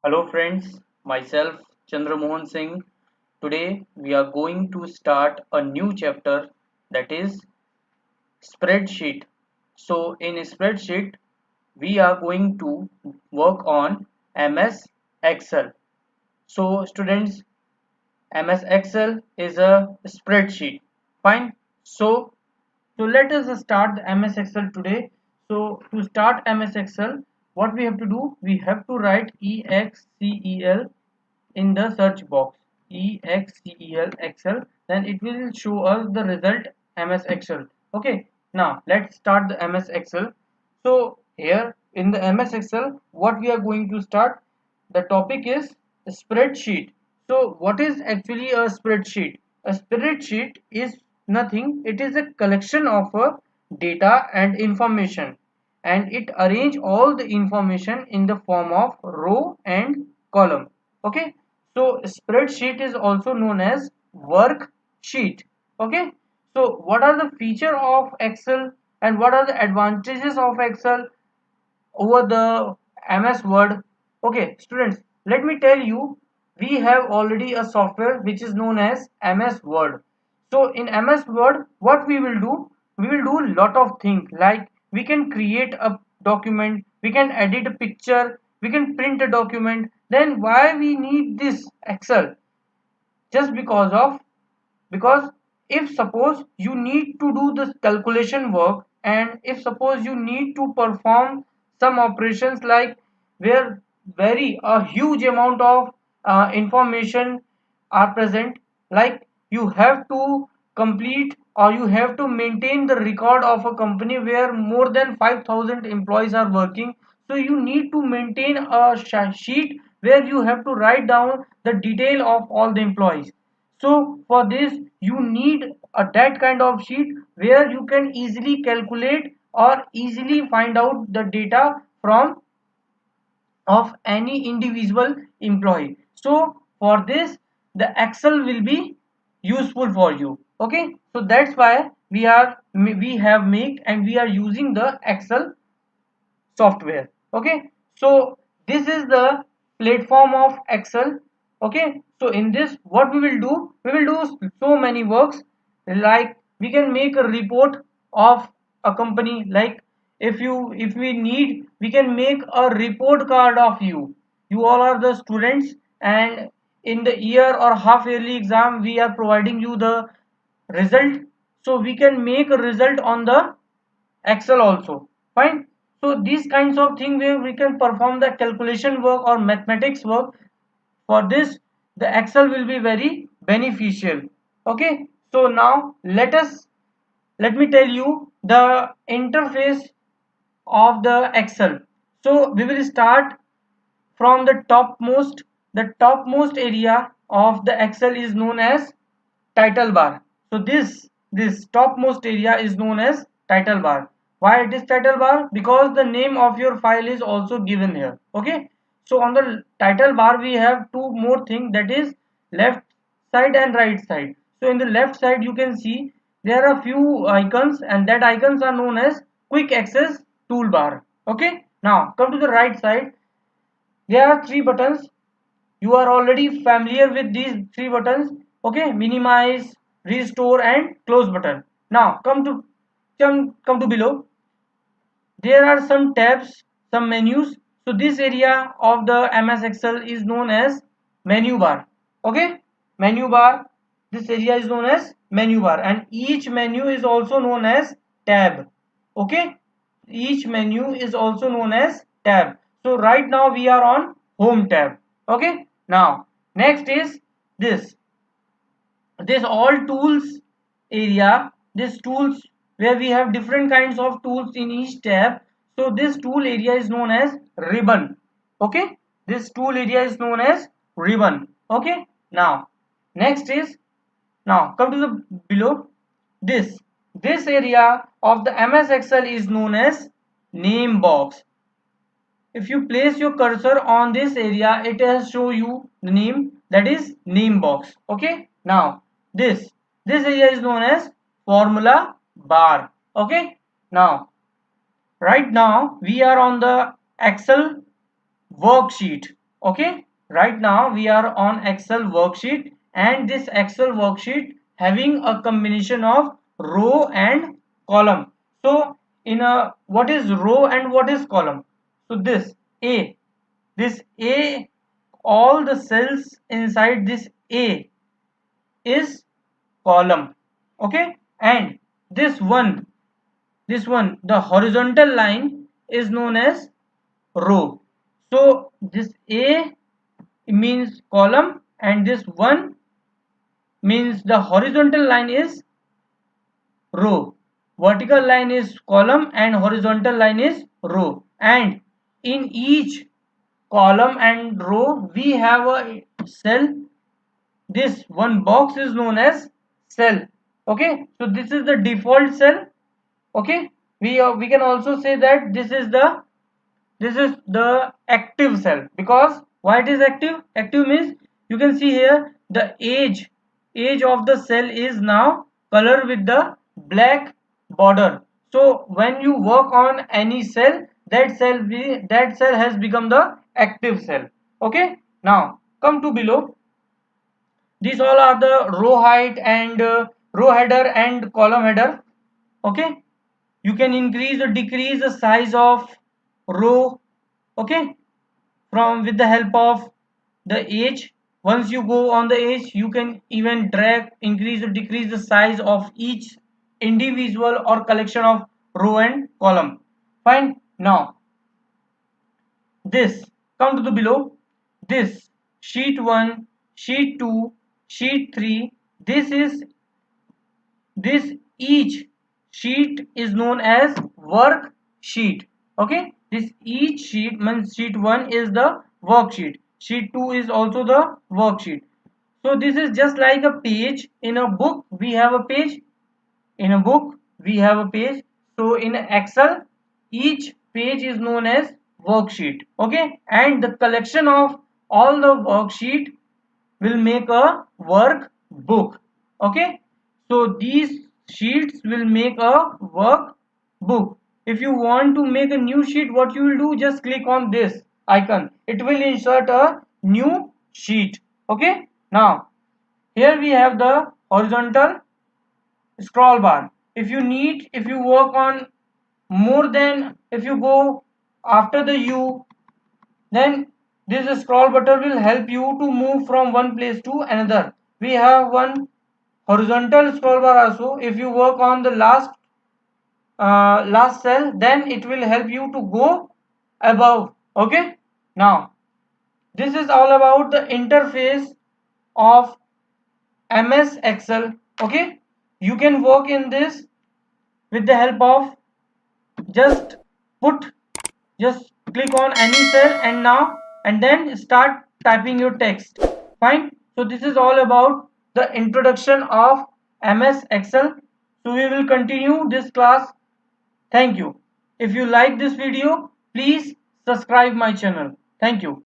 Hello friends, myself Chandramohan Singh. Today we are going to start a new chapter, that is spreadsheet. So in spreadsheet we are going to work on MS Excel. So students, MS Excel is a spreadsheet. Fine. So let us start the MS Excel today. So to start MS Excel, what we have to do? We have to write EXCEL in the search box. EXCEL Excel. Then it will show us the result MS Excel. Okay. Now let's start the MS Excel. So here in the MS Excel, what we are going to start? The topic is spreadsheet. So what is actually a spreadsheet? A spreadsheet is nothing. It is a collection of data and information, and it arrange all the information in the form of row and column. Okay. So spreadsheet is also known as worksheet. Okay. So what are the feature of Excel and what are the advantages of Excel over the MS Word? Okay, students, let me tell you, we have already a software which is known as MS Word. So in MS Word, what we will do? We will do lot of things like we can create a document, we can edit a picture, we can print a document. Then why we need this Excel? Just because if suppose you need to do this calculation work, and if suppose you need to perform some operations like where very a huge amount of information are present, like you have to complete or you have to maintain the record of a company where more than 5,000 employees are working. So you need to maintain a sheet where you have to write down the detail of all the employees. So for this you need that kind of sheet where you can easily calculate or easily find out the data from of any individual employee. So for this the Excel will be useful for you. Okay, so that's why we have make and we are using the Excel software. Okay, so this is the platform of Excel. Okay, so in this what we will do so many works, like we can make a report of a company. Like if we need, we can make a report card of you all are the students, and in the year or half yearly exam we are providing you the result. So we can make a result on the Excel also. Fine. So these kinds of things where we can perform the calculation work or mathematics work. For this, the Excel will be very beneficial. Okay. So now let me tell you the interface of the Excel. So we will start from the topmost. The topmost area of the Excel is known as title bar. So this topmost area is known as title bar. Why it is title bar? Because the name of your file is also given here. Okay. So on the title bar we have two more things, that is left side and right side. So in the left side you can see there are few icons, and that icons are known as quick access toolbar. Okay. Now come to the right side. There are three buttons. You are already familiar with these three buttons. Okay, minimize, restore and close button. Now come to below. There are some tabs, some menus. So this area of the MS Excel is known as menu bar. Okay, menu bar. This area is known as menu bar, and each menu is also known as tab. Okay, each menu is also known as tab. So right now we are on home tab. Okay, now next is this this all tools area, this tools where we have different kinds of tools in each tab. So this tool area is known as ribbon. Okay, this tool area is known as ribbon. Okay, now next is, now come to the below. This area of the MS Excel is known as name box. If you place your cursor on this area, it will show you the name, that is name box. Okay, now this area is known as formula bar. Okay, now right now we are on the Excel worksheet. Okay, right now we are on Excel worksheet, and this Excel worksheet having a combination of row and column. So in a, what is row and what is column? So this A, all the cells inside this A is column. Okay, and this one the horizontal line is known as row. So this A means column, and this one means the horizontal line is row. Vertical line is column and horizontal line is row, and in each column and row we have a cell. This one box is known as cell. Okay, so this is the default cell. Okay, we can also say that this is the active cell. Because why it is active means, you can see here the age of the cell is now color with the black border. So when you work on any cell, that cell has become the active cell. Okay, now come to below. These all are the row height and row header and column header. Okay, you can increase or decrease the size of row. Okay, from with the help of the age. Once you go on the age, you can even drag, increase or decrease the size of each individual or collection of row and column. Fine. Now this, come to the below. This sheet 1, sheet 2, sheet 3, this is this each sheet is known as worksheet. Okay, this each sheet means sheet 1 is the worksheet, sheet 2 is also the worksheet. So this is just like a page. In a book we have a page, in a book we have a page. So in Excel each page is known as worksheet. Okay, and the collection of all the worksheet will make a workbook. Okay, so these sheets will make a workbook. If you want to make a new sheet, what you will do, just click on this icon, it will insert a new sheet. Okay, now here we have the horizontal scroll bar. If you work on more than, if you go after the U, then this scroll button will help you to move from one place to another. We have one horizontal scroll bar also. If you work on the last cell, then it will help you to go above. Okay, now this is all about the interface of MS Excel. Okay, you can work in this with the help of just put just click on any cell and now and then start typing your text. Fine, so this is all about the introduction of MS Excel. So we will continue this class. Thank you. If you like this video, please subscribe my channel. Thank you.